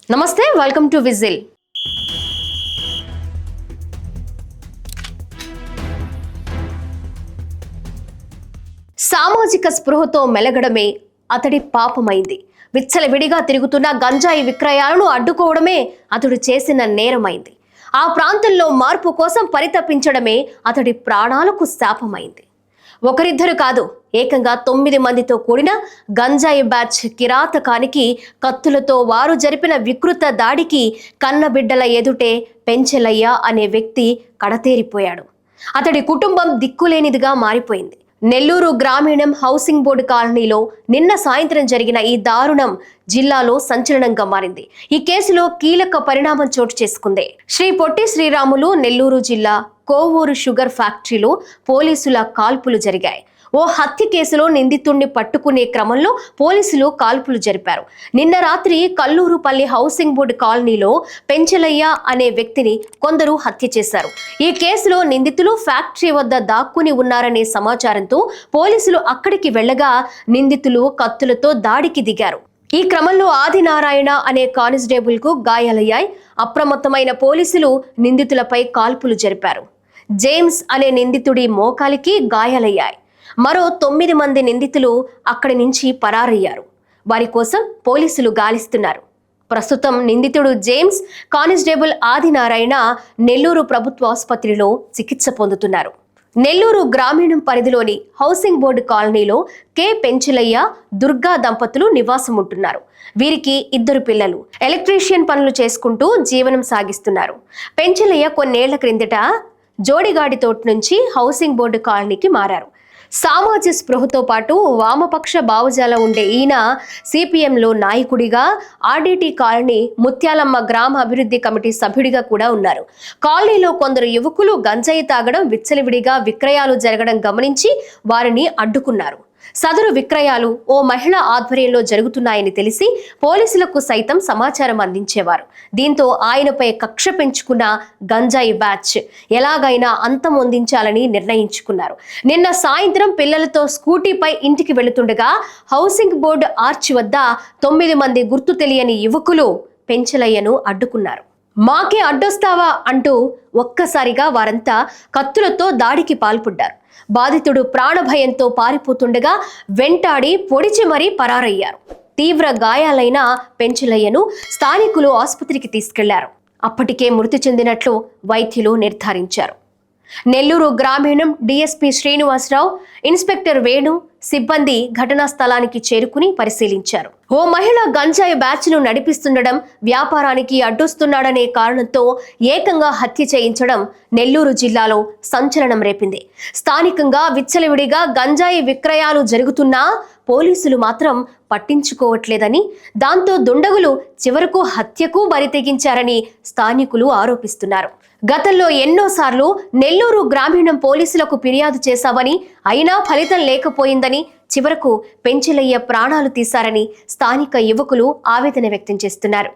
నమస్తే, welcome to whistle. సామాజిక స్పృహతో మెలగడమే అతడి పాపమైంది. విచ్చలవిడిగా తిరుగుతున్న గంజాయి విక్రయాలను అడ్డుకోవడమే అతడు చేసిన నేరమైంది. ఆ ప్రాంతంలో మార్పు కోసం పరితపించడమే అతడి ప్రాణాలకు శాపమైంది. ఒకరిద్దరు కాదు, ఏకంగా 9 మందితో కూడిన గంజాయి బ్యాచ్ కిరాతకానికి, కత్తులతో వారు జరిపిన వికృత దాడికి కన్నబిడ్డల ఎదుటే పెంచెలయ్య అనే వ్యక్తి కడతేరిపోయాడు. అతడి కుటుంబం దిక్కులేనిదిగా మారిపోయింది. నెల్లూరు గ్రామీణం హౌసింగ్ బోర్డు కాలనీలో నిన్న సాయంత్రం జరిగిన ఈ దారుణం జిల్లాలో సంచలనంగా మారింది. ఈ కేసులో కీలక పరిణామం చోటు చేసుకుంది. శ్రీ పొట్టి శ్రీరాములు నెల్లూరు జిల్లా కోవూరు షుగర్ ఫ్యాక్టరీలో పోలీసుల కాల్పులు జరిగాయి. ఓ హత్య కేసులో నిందితుడిని పట్టుకునే క్రమంలో పోలీసులు కాల్పులు జరిపారు. నిన్న రాత్రి కల్లూరుపల్లి హౌసింగ్ బోర్డు కాలనీలో పెంచలయ్య అనే వ్యక్తిని కొందరు హత్య చేశారు. ఈ కేసులో నిందితులు ఫ్యాక్టరీ వద్ద దాక్కుని ఉన్నారనే సమాచారంతో పోలీసులు అక్కడికి వెళ్లగా నిందితులు కత్తులతో దాడికి దిగారు. ఈ క్రమంలో ఆదినారాయణ అనే కానిస్టేబుల్ కు గాయాలయ్యాయి. అప్రమత్తమైన పోలీసులు నిందితులపై కాల్పులు జరిపారు. జేమ్స్ అనే నిందితుడి మోకాలికి గాయాలయ్యాయి. మరో 9 మంది నిందితులు అక్కడి నుంచి పరారయ్యారు. వారి కోసం పోలీసులు గాలిస్తున్నారు. ప్రస్తుతం నిందితుడు జేమ్స్, కానిస్టేబుల్ ఆదినారాయణ నెల్లూరు ప్రభుత్వ ఆసుపత్రిలో చికిత్స పొందుతున్నారు. నెల్లూరు గ్రామీణం పరిధిలోని హౌసింగ్ బోర్డు కాలనీలో కె పెంచలయ్య, దుర్గా దంపతులు నివాసం ఉంటున్నారు. వీరికి 2 పిల్లలు. ఎలక్ట్రీషియన్ పనులు చేసుకుంటూ జీవనం సాగిస్తున్నారు. పెంచలయ్య కొన్నేళ్ల క్రిందట జోడిగాడితోట నుంచి హౌసింగ్ బోర్డు కాలనీకి మారారు. సామాజిక స్పృహతో పాటు వామపక్ష భావజాలం ఉండే ఈయన సిపిఎంలో నాయకుడిగా, ఆర్డిటి కాలనీ ముత్యాలమ్మ గ్రామ అభివృద్ధి కమిటీ సభ్యుడిగా కూడా ఉన్నారు. కాలనీలో కొందరు యువకులు గంజాయి తాగడం, విచ్చలవిడిగా విక్రయాలు జరగడం గమనించి వారిని అడ్డుకున్నారు. సదరు విక్రయాలు ఓ మహిళ ఆధ్వర్యంలో జరుగుతున్నాయని తెలిసి పోలీసులకు సైతం సమాచారం అందించేవారు. దీంతో ఆయనపై కక్ష పెంచుకున్న గంజాయి బ్యాచ్ ఎలాగైనా అంతమొందించాలని నిర్ణయించుకున్నారు. నిన్న సాయంత్రం పిల్లలతో స్కూటీపై ఇంటికి వెళుతుండగా హౌసింగ్ బోర్డు ఆర్చ్ వద్ద 9 మంది గుర్తు తెలియని యువకులు పెంచలయ్యను అడ్డుకున్నారు. మాకే అడ్డొస్తావా అంటూ ఒక్కసారిగా వారంతా కత్తులతో దాడికి పాల్పడ్డారు. బాధితుడు ప్రాణభయంతో పారిపోతుండగా వెంటాడి పొడిచి మరీ పరారయ్యారు. తీవ్ర గాయాలైన పెంచలయ్యను స్థానికులు ఆసుపత్రికి తీసుకెళ్లారు. అప్పటికే మృతి చెందినట్లు వైద్యులు నిర్ధారించారు. నెల్లూరు గ్రామీణం డిఎస్పీ శ్రీనివాసరావు, ఇన్స్పెక్టర్ వేణు సిబ్బంది ఘటనా స్థలానికి చేరుకుని పరిశీలించారు. ఓ మహిళ గంజాయి బ్యాచ్ ను నడిపిస్తుండడం, వ్యాపారానికి అడ్డొస్తున్నాడనే కారణంతో ఏకంగా హత్య చేయించడం నెల్లూరు జిల్లాలో సంచలనం రేపింది. స్థానికంగా విచ్చలవిడిగా గంజాయి విక్రయాలు జరుగుతున్నా పోలీసులు మాత్రం పట్టించుకోవట్లేదని, దాంతో దుండగులు చివరకు హత్యకు బరితెగించారని స్థానికులు ఆరోపిస్తున్నారు. గతంలో ఎన్నోసార్లు నెల్లూరు గ్రామీణం పోలీసులకు ఫిర్యాదు చేశామని, అయినా ఫలితం లేకపోయిందని, చివరకు పెంచలయ్య ప్రాణాలు తీశారని స్థానిక యువకులు ఆవేదన వ్యక్తం చేస్తున్నారు.